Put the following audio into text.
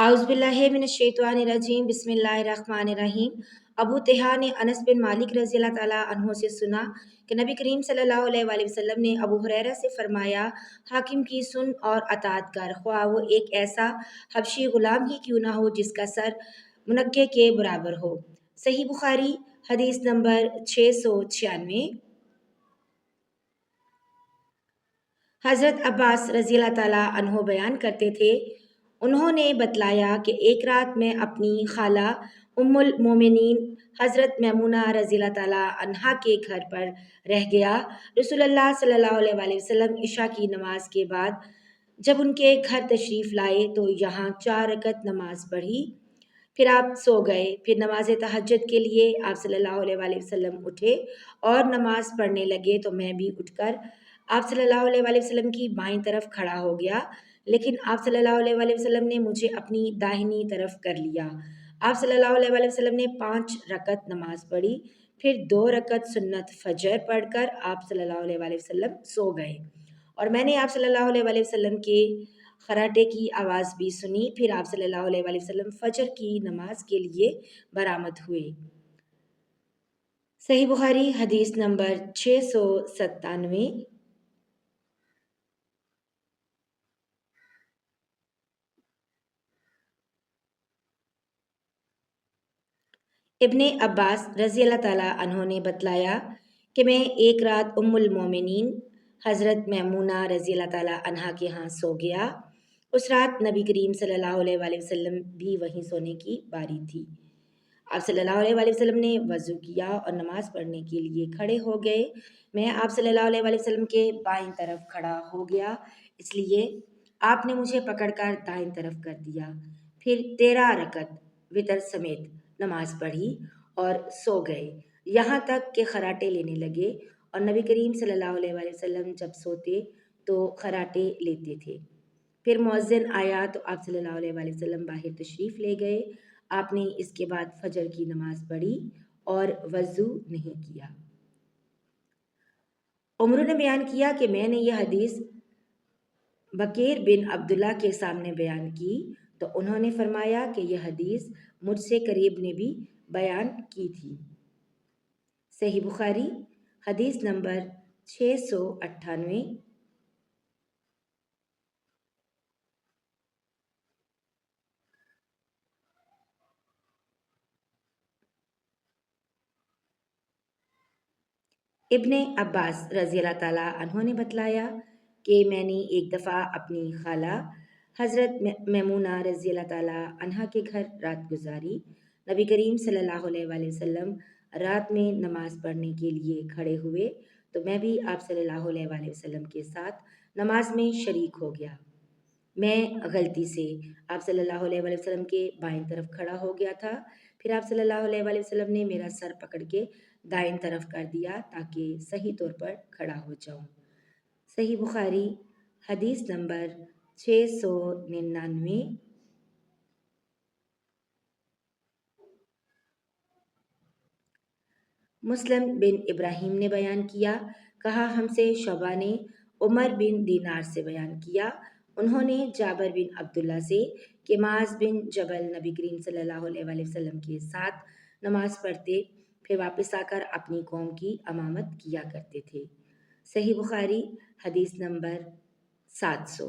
आउज़ुबिल्लाहिमिनश्शैतानिर्रजीम बिस्मिल्लाहिर्रहमानिर्रहीम। अबू तिहा ने अनस बिन मालिक रज़ी अल्लाह ताला अन्हो से सुना कि नबी करीम सल्लल्लाहु अलैहि वसल्लम ने अबू हुरैरा से फरमाया, हाकिम की सुन और अतात कर, ख्वाह वो एक ऐसा हबशी गुलाम ही क्यों ना हो जिसका सर मुनक्के के बराबर हो। सही बुखारी हदीस नंबर 696। हज़रत अब्बास रज़ी अल्लाह ताला अन्हो बयान करते थे, उन्होंने बतलाया कि एक रात मैं अपनी खाला उम्मुल मोमिनीन हज़रत मैमूना रज़ी अल्लाह ताला अन्हा के घर पर रह गया। रसूलुल्लाह सल्लल्लाहु अलैहि वसल्लम इशा की नमाज के बाद जब उनके घर तशरीफ़ लाए तो यहाँ 4 रकत नमाज पढ़ी, फिर आप सो गए। फिर नमाज तहज्जुद के लिए आप सल्लल्लाहु अलैहि वसल्लम उठे और नमाज पढ़ने लगे तो मैं भी उठकर आप सल्लल्लाहु अलैहि वसल्लम की बाईं तरफ खड़ा हो गया, लेकिन आप सल्लल्लाहु अलैहि वसल्लम ने मुझे अपनी दाहिनी तरफ कर लिया। आप सल्लल्लाहु अलैहि वसल्लम ने 5 रकत नमाज पढ़ी, फिर 2 रकत सुन्नत फजर पढ़कर आप सल्लल्लाहु अलैहि वसल्लम सो गए और मैंने आप सल्लल्लाहु अलैहि वसल्लम के खराटे की आवाज़ भी सुनी। फिर आप सल्लल्लाहु अलैहि वसल्लम फजर की नमाज के लिए बरामद हुए। सही बुखारी हदीस नंबर 697। इब्ने अब्बास रज़ी अल्लाह ताला अन्हों ने बतलाया कि मैं एक रात उम्मुल मोमिनीन हज़रत मैमूना रज़ी अल्लाह ताला अन्हा के यहाँ सो गया। उस रात नबी करीम सल्लल्लाहु अलैहि वसल्लम भी वहीं सोने की बारी थी। आप सल्लल्लाहु अलैहि वसल्लम ने वज़ू किया और नमाज पढ़ने के लिए खड़े हो गए। मैं आप सल्लल्लाहु अलैहि वसल्लम के बाईं तरफ खड़ा हो गया, इसलिए आपने मुझे पकड़कर दाईं तरफ कर दिया। फिर 13 रकत वितर समेत नमाज पढ़ी और सो गए, यहाँ तक कि खराटे लेने लगे। और नबी करीम सल्लल्लाहु अलैहि वसल्लम जब सोते तो खराटे लेते थे। फिर मुअज्जिन आया तो आप सल्लल्लाहु अलैहि वसल्लम बाहर तशरीफ़ ले गए। आपने इसके बाद फजर की नमाज पढ़ी और वज़ू नहीं किया। उमर ने बयान किया कि मैंने यह हदीस बकीर बिन अब्दुल्ला के सामने बयान की तो उन्होंने फरमाया कि यह हदीस मुझसे करीब ने भी बयान की थी। सही बुखारी हदीस नंबर 698। इब्ने अब्बास रज़ी अल्लाह ताला अन्हों ने बतलाया कि मैंने एक दफ़ा अपनी खाला हज़रत मैमूना रज़ी अल्लाह ताला अन्हा के घर रात गुजारी। नबी करीम सल्लल्लाहु अलैहि वसल्लम रात में नमाज पढ़ने के लिए खड़े हुए तो मैं भी आप सल्लल्लाहु अलैहि वसल्लम के साथ नमाज में शरीक हो गया। मैं गलती से आप सल्लल्लाहु अलैहि वसल्लम के बाईं तरफ खड़ा हो गया था। फिर आप सल्लल्लाहु अलैहि वसल्लम ने मेरा सर पकड़ के दाईं तरफ कर दिया ताकि सही तौर पर खड़ा हो जाऊं। सही बुखारी हदीस नंबर 699। मुस्लिम बिन इब्राहीम ने बयान किया, कहा हमसे शोबा ने उमर बिन दीनार से बयान किया, उन्होंने जाबर बिन अब्दुल्ला से कि माज बिन जबल नबी करीम सल्लल्लाहु अलैहि वसल्लम के साथ नमाज पढ़ते फिर वापस आकर अपनी कौम की अमामत किया करते थे। सही बुखारी हदीस नंबर 700।